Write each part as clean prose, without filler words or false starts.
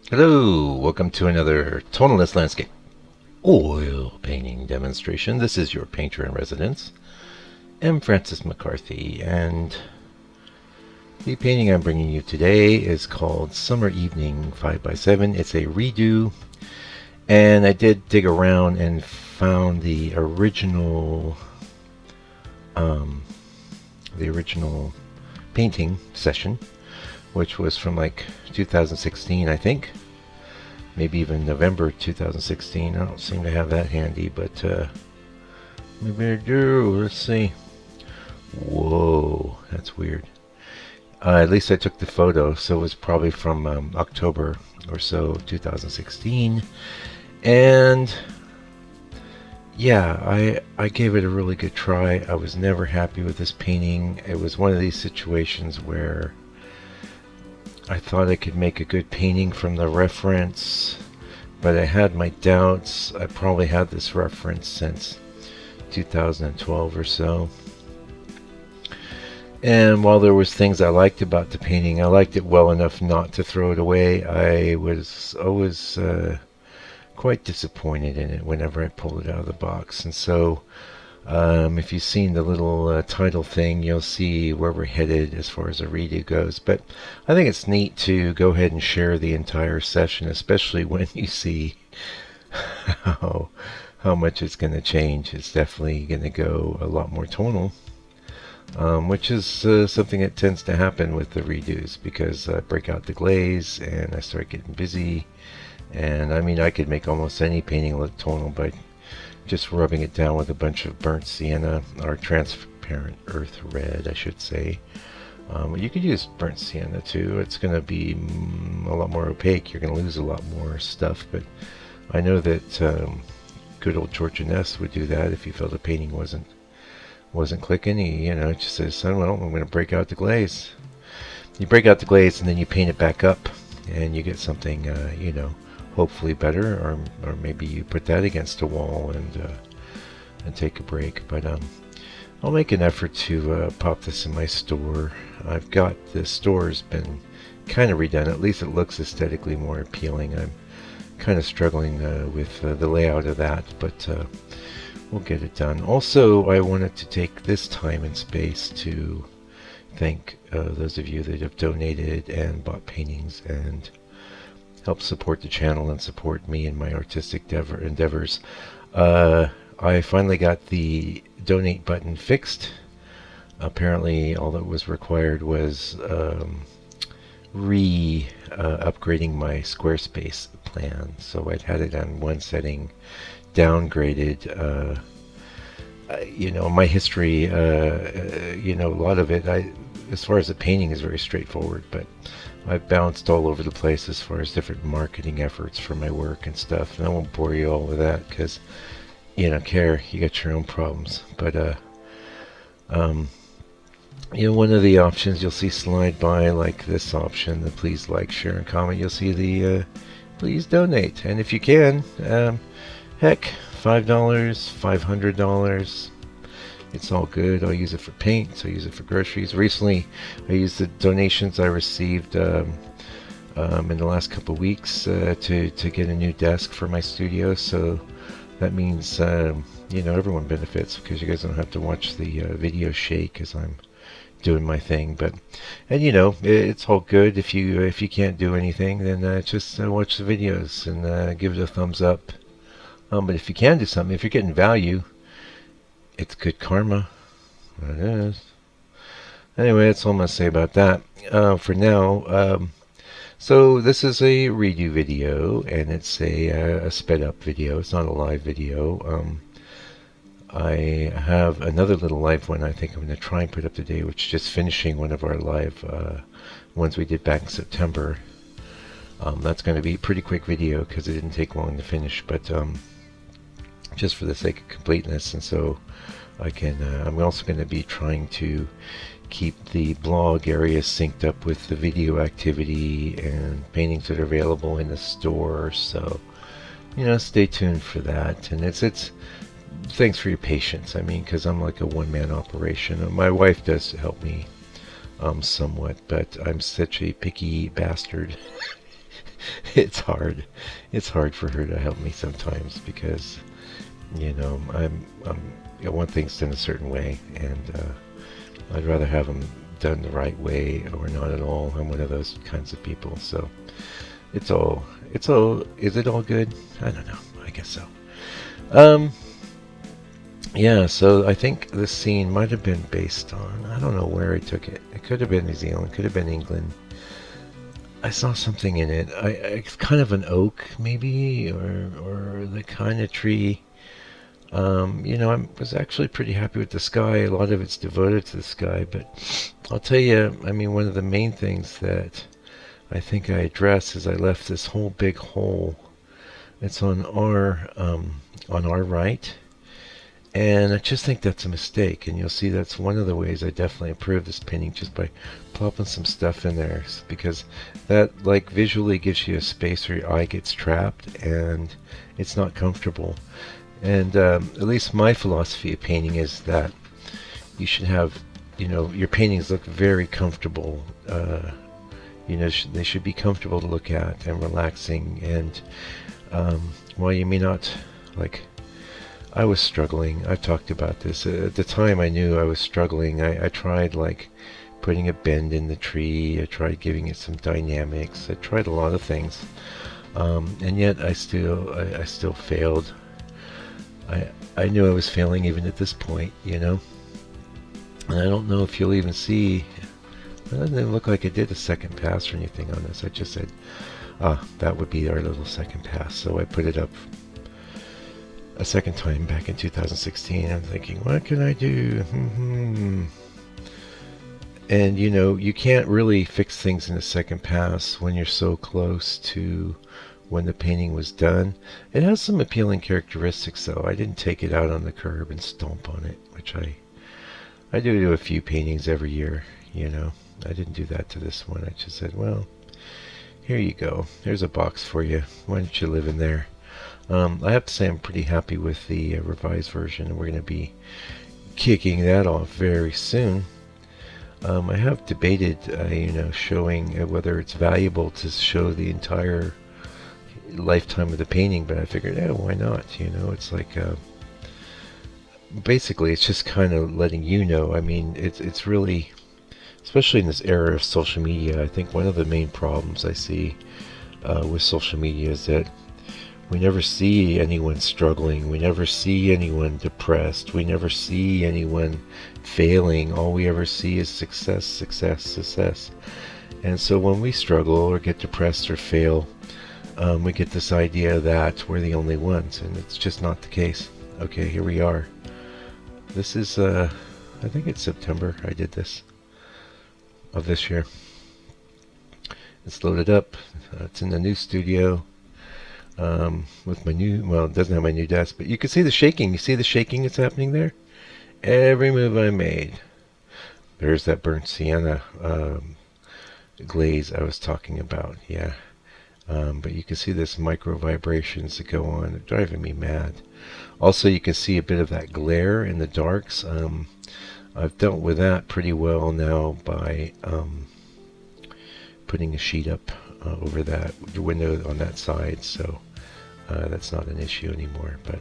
Hello, welcome to another Tonalist landscape oil painting demonstration. This is your painter in residence, M. Francis McCarthy, and the painting I'm bringing you today is called Summer Evening 5x7. It's a redo, and I did dig around and found um, the original painting session, which was from like 2016, I think. Maybe even November 2016. I don't seem to have that handy, but maybe I do. Let's see. Whoa, that's weird. At least I took the photo, so it was probably from October or so 2016. And yeah, I gave it a really good try. I was never happy with this painting. It was one of these situations where I thought I could make a good painting from the reference, but I had my doubts. I probably had this reference since 2012 or so. And while there was things I liked about the painting, I liked it well enough not to throw it away. I was always quite disappointed in it whenever I pulled it out of the box. And so if you've seen the little title thing, you'll see where we're headed as far as a redo goes. But I think it's neat to go ahead and share the entire session, especially when you see how, how much it's going to change. It's definitely going to go a lot more tonal, which is something that tends to happen with the redos because I break out the glaze and I start getting busy. And I mean, I could make almost any painting look tonal by just rubbing it down with a bunch of burnt sienna, or transparent earth red, I should say. You could use burnt sienna too. It's going to be a lot more opaque. You're going to lose a lot more stuff, but I know that good old George Ness would do that if he felt the painting wasn't clicking. He, just says, "Son, well, I'm going to break out the glaze." You break out the glaze and then you paint it back up, and you get something, hopefully better, or maybe you put that against a wall and take a break. But I'll make an effort to pop this in my store. I've got the store's been kind of redone. At least it looks aesthetically more appealing. I'm kind of struggling with the layout of that, but we'll get it done. Also, I wanted to take this time and space to thank those of you that have donated and bought paintings and help support the channel and support me in my artistic endeavors. I finally got the donate button fixed. Apparently all that was required was upgrading my Squarespace plan. So I'd had it on one setting, downgraded. My history, a lot of it, as far as the painting, is very straightforward, but I've bounced all over the place as far as different marketing efforts for my work and stuff. And I won't bore you all with that because you don't care. You got your own problems. But one of the options you'll see slide by, like this option, the please like, share, and comment. You'll see the please donate, and if you can, heck, $5, $500. It's all good. I'll use it for paint. I'll use it for groceries. Recently, I used the donations I received in the last couple of weeks to get a new desk for my studio. So that means everyone benefits because you guys don't have to watch the video shake as I'm doing my thing. But it's all good. If you can't do anything, then just watch the videos and give it a thumbs up. But if you can do something, if you're getting value, it's good karma. It is. Anyway, that's all I'm going to say about that for now. So this is a redo video, and it's a sped up video. It's not a live video. I have another little live one I think I'm going to try and put up today, which is just finishing one of our live ones we did back in September. That's going to be a pretty quick video because it didn't take long to finish, but just for the sake of completeness. And so I'm also going to be trying to keep the blog area synced up with the video activity and paintings that are available in the store. So stay tuned for that. And it's thanks for your patience. I mean, because I'm like a one-man operation. My wife does help me somewhat, but I'm such a picky bastard it's hard. It's hard for her to help me sometimes because I want things done a certain way, and I'd rather have them done the right way or not at all. I'm one of those kinds of people. So it's all. Is it all good? I don't know. I guess so. Um, yeah. So I think this scene might have been based on. I don't know where I took it. It could have been New Zealand. Could have been England. I saw something in it. It's kind of an oak, maybe, or the kind of tree. I was actually pretty happy with the sky. A lot of it's devoted to the sky, but I'll tell you, I mean, one of the main things that I think I addressed is I left this whole big hole. It's on our right, and I just think that's a mistake. And you'll see that's one of the ways I definitely improve this painting, just by plopping some stuff in there, because that like visually gives you a space where your eye gets trapped and it's not comfortable. And at least my philosophy of painting is that you should have, your paintings look very comfortable. They should be comfortable to look at and relaxing. And while you may not, like, I was struggling. I've talked about this. At the time I knew I was struggling. I tried, like, putting a bend in the tree. I tried giving it some dynamics. I tried a lot of things. And yet I still failed. I knew I was failing even at this point, And I don't know if you'll even see. It doesn't even look like I did a second pass or anything on this. I just said, that would be our little second pass. So I put it up a second time back in 2016. I'm thinking, what can I do? And you can't really fix things in a second pass when you're so close to when the painting was done. It has some appealing characteristics, though. I didn't take it out on the curb and stomp on it, which I do a few paintings every year. I didn't do that to this one. I just said, well, here you go. Here's a box for you. Why don't you live in there? I have to say I'm pretty happy with the revised version, and we're going to be kicking that off very soon. I have debated, showing whether it's valuable to show the entire lifetime of the painting, but I figured, why not? It's like, basically, it's just kind of letting I mean, it's really, especially in this era of social media, I think one of the main problems I see with social media is that we never see anyone struggling. We never see anyone depressed. We never see anyone failing. All we ever see is success, success, success. And so when we struggle or get depressed or fail, we get this idea that we're the only ones, and it's just not the case. Okay, here we are. This is, I think it's September I did this, of this year. It's loaded up. It's in the new studio. With my it doesn't have my new desk, but you can see the shaking. You see the shaking that's happening there? Every move I made. There's that burnt sienna glaze I was talking about, yeah. But you can see this micro vibrations that go on. They're driving me mad. Also, you can see a bit of that glare in the darks. I've dealt with that pretty well now by putting a sheet up over that window on that side, so that's not an issue anymore. But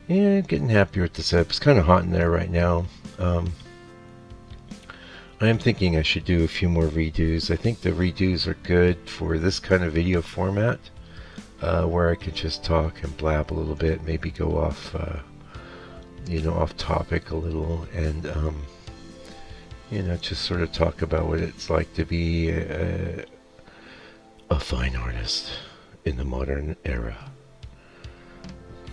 yeah, I'm getting happier with the setup. It's kind of hot in there right now. I am thinking I should do a few more redos. I think the redos are good for this kind of video format, where I can just talk and blab a little bit, maybe go off, off topic a little, and just sort of talk about what it's like to be a fine artist in the modern era.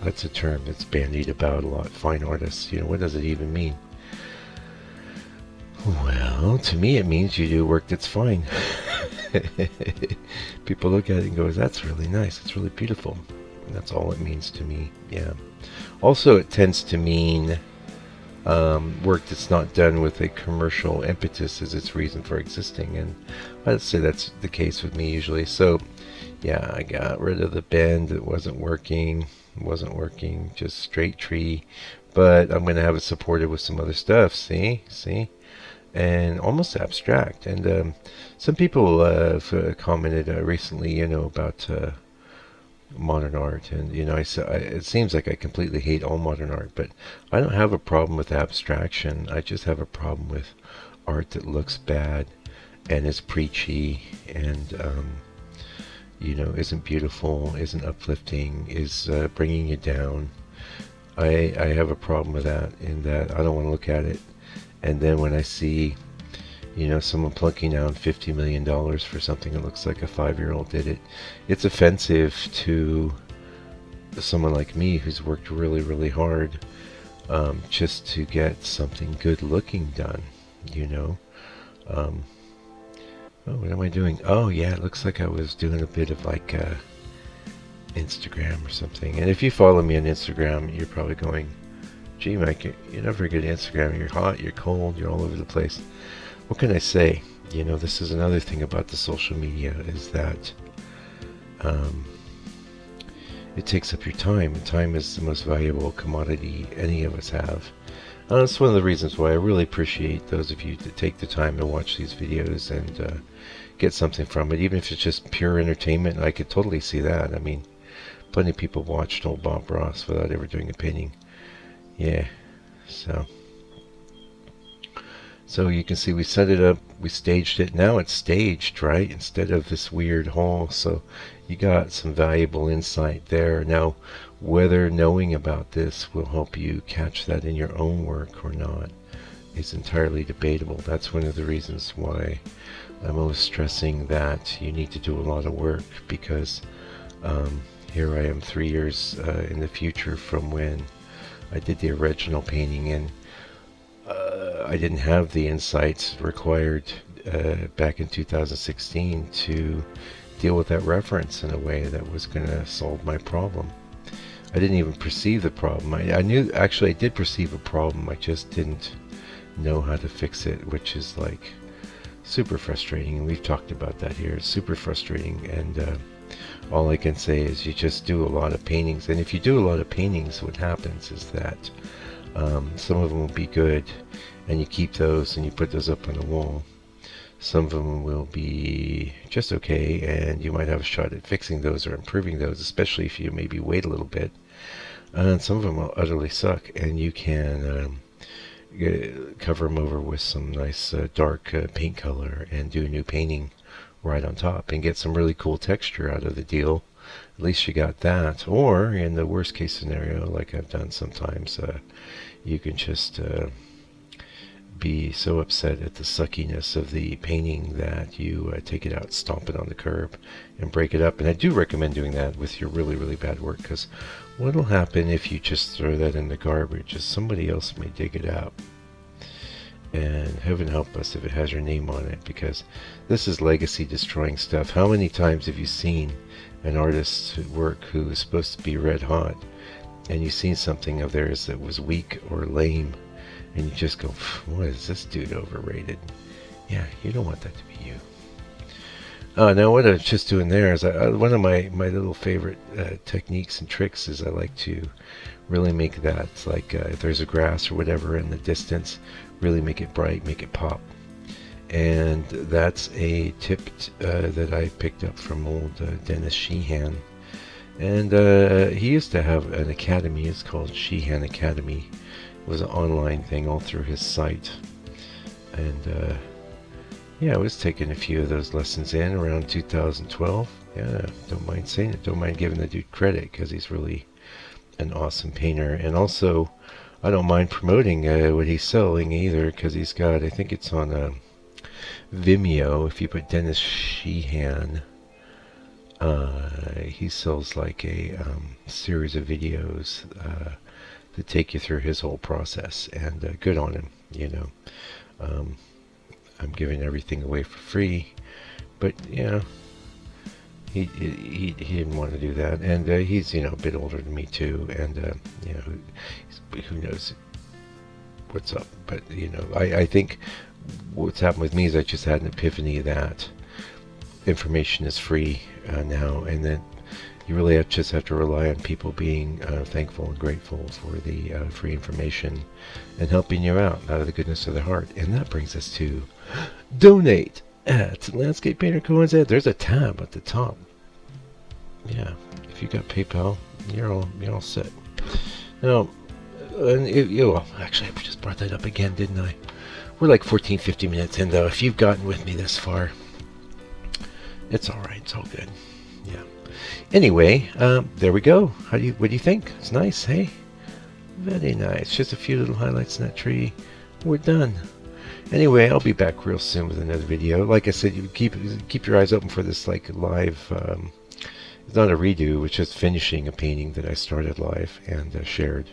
That's a term that's bandied about a lot. Fine artists. What does it even mean? Well, to me it means you do work that's fine. People look at it and go, that's really nice, it's really beautiful. And that's all it means to me, yeah. Also, it tends to mean work that's not done with a commercial impetus as its reason for existing, and I'd say that's the case with me usually. So yeah, I got rid of the bend. It wasn't working, just straight tree, but I'm going to have it supported with some other stuff. See, and almost abstract. And some people have commented recently, about modern art, and it seems like I completely hate all modern art, but I don't have a problem with abstraction. I just have a problem with art that looks bad and is preachy and isn't beautiful, isn't uplifting, is bringing you down. I have a problem with that, in that I don't want to look at it. And then when I see, someone plunking down $50 million for something that looks like a 5-year-old did it, it's offensive to someone like me who's worked really, really hard just to get something good looking done, Oh, what am I doing? Oh, yeah, it looks like I was doing a bit of like Instagram or something. And if you follow me on Instagram, you're probably going, gee, Mike, you're not very good at Instagram. You're hot, you're cold, you're all over the place. What can I say? This is another thing about the social media, is that it takes up your time, and time is the most valuable commodity any of us have. That's one of the reasons why I really appreciate those of you that take the time to watch these videos and get something from it, even if it's just pure entertainment. I could totally see that. I mean, plenty of people watched old Bob Ross without ever doing a painting. Yeah, so you can see we set it up, we staged it. Now it's staged, right, instead of this weird hole. So you got some valuable insight there. Now, whether knowing about this will help you catch that in your own work or not is entirely debatable. That's one of the reasons why I'm always stressing that you need to do a lot of work, because here I am 3 years in the future from when I did the original painting, and I didn't have the insights required back in 2016 to deal with that reference in a way that was going to solve my problem. I didn't even perceive the problem. I knew, actually I did perceive a problem, I just didn't know how to fix it, which is like super frustrating, and we've talked about that here. It's super frustrating, and all I can say is you just do a lot of paintings, and if you do a lot of paintings, what happens is that some of them will be good, and you keep those and you put those up on the wall. Some of them will be just okay, and you might have a shot at fixing those or improving those, especially if you maybe wait a little bit. And some of them will utterly suck, and you can cover them over with some nice dark paint color and do a new painting right on top and get some really cool texture out of the deal. At least you got that. Or in the worst case scenario, like I've done sometimes, you can just be so upset at the suckiness of the painting that you take it out, stomp it on the curb, and break it up. And I do recommend doing that with your really, really bad work, because what will happen if you just throw that in the garbage is somebody else may dig it out. And heaven help us if it has your name on it, because this is legacy destroying stuff. How many times have you seen an artist's work who is supposed to be red hot, and you've seen something of theirs that was weak or lame, and you just go, what is this dude overrated? Yeah, you don't want that to be you. Now what I was just doing there is one of my little favorite techniques and tricks is I like to really make that, like if there's a grass or whatever in the distance, really make it bright, make it pop. And that's a tip that I picked up from old Dennis Sheehan. And he used to have an academy. It's called Sheehan Academy. It was an online thing all through his site. And yeah, I was taking a few of those lessons in around 2012. Yeah, don't mind saying it. Don't mind giving the dude credit, because he's really an awesome painter. And also, I don't mind promoting what he's selling either, because he's got, I think it's on Vimeo. If you put Dennis Sheehan, he sells like a series of videos that take you through his whole process, and good on him, I'm giving everything away for free, but he didn't want to do that, and he's a bit older than me too, and who knows what's up. But I think what's happened with me is I just had an epiphany that information is free now, and then you really just have to rely on people being thankful and grateful for the free information and helping you out of the goodness of their heart. And that brings us to donate at Landscape Painter Cohen's Head. There's a tab at the top. Yeah, if you got PayPal, you're all set. Now, actually, I just brought that up again, didn't I? We're like 14, 15 minutes in, though. If you've gotten with me this far, it's all right. It's all good. Yeah. Anyway, there we go. What do you think? It's nice, hey? Very nice. Just a few little highlights in that tree. We're done. Anyway, I'll be back real soon with another video. Like I said, you keep your eyes open for this like live. It's not a redo. It's just finishing a painting that I started live and shared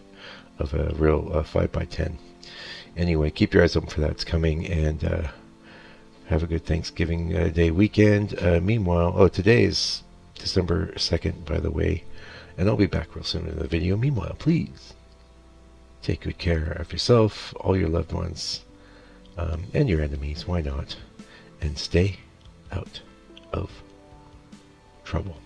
of a real 5x10. Anyway, keep your eyes open for that. It's coming, and have a good Thanksgiving Day weekend. Meanwhile, today is December 2nd, by the way, and I'll be back real soon in the video. Meanwhile, please take good care of yourself, all your loved ones, and your enemies. Why not? And stay out of trouble.